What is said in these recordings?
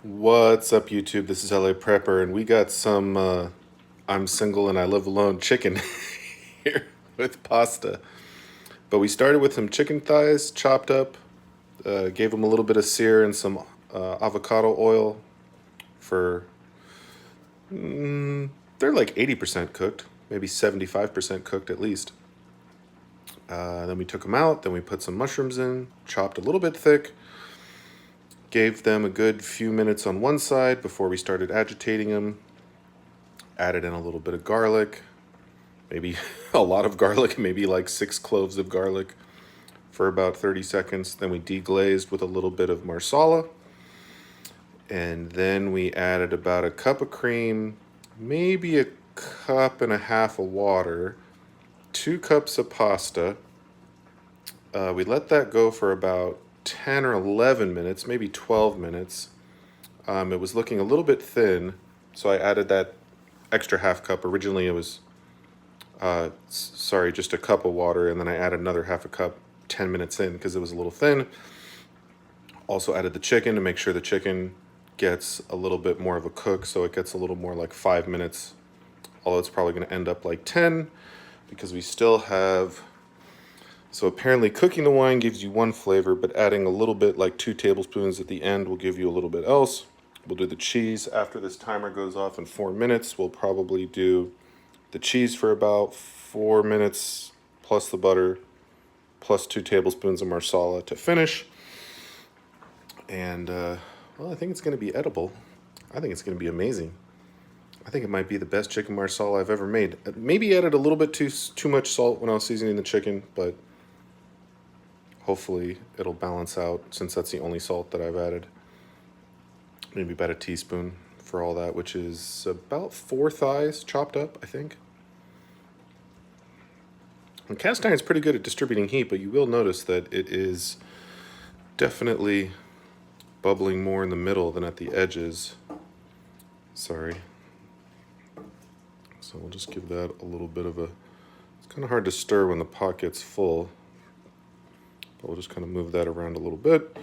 What's up, YouTube? This is LA Prepper, and we got some I'm single and I live alone chicken here with pasta. But we started with some chicken thighs chopped up, gave them a little bit of sear and some avocado oil for, they're like 80% cooked, maybe 75% cooked at least. Then we took them out, then we put some mushrooms in, chopped a little bit thick. Gave them a good few minutes on one side before we started agitating them. Added in a little bit of garlic, maybe a lot of garlic, maybe like 6 cloves of garlic for about 30 seconds. Then we deglazed with a little bit of marsala. And then we added about a cup of cream, maybe a cup and a half of water, 2 cups of pasta. We let that go for about 10 or 11 minutes, maybe 12 minutes. It was looking a little bit thin, so I added that extra half cup. Originally it was, just a cup of water, and then I added another half a cup 10 minutes in because it was a little thin. Also added the chicken to make sure the chicken gets a little bit more of a cook, so it gets a little more like 5 minutes, although it's probably going to end up like 10 because we still have. So apparently cooking the wine gives you one flavor, but adding a little bit, like 2 tablespoons at the end, will give you a little bit else. We'll do the cheese after this timer goes off in 4 minutes. We'll probably do the cheese for about 4 minutes, plus the butter, plus 2 tablespoons of marsala to finish. And, well, I think it's going to be edible. I think it's going to be amazing. I think it might be the best chicken marsala I've ever made. Maybe added a little bit too much salt when I was seasoning the chicken, but hopefully it'll balance out since that's the only salt that I've added. Maybe about a teaspoon for all that, which is about 4 thighs chopped up, I think. And cast iron is pretty good at distributing heat, but you will notice that it is definitely bubbling more in the middle than at the edges. Sorry. So we'll just give that a little bit of a, it's kind of hard to stir when the pot gets full. We'll just kind of move that around a little bit.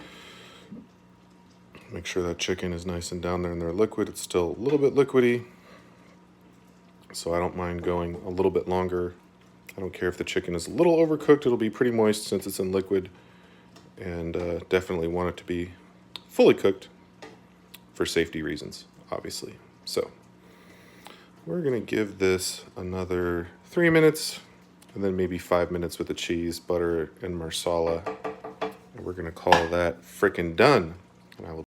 Make sure that chicken is nice and down there in their liquid. It's still a little bit liquidy, so I don't mind going a little bit longer. I don't care if the chicken is a little overcooked. It'll be pretty moist since it's in liquid, and definitely want it to be fully cooked for safety reasons, obviously. So we're gonna give this another 3 minutes, and then maybe 5 minutes with the cheese, butter, and marsala. And we're gonna call that frickin' done. And I will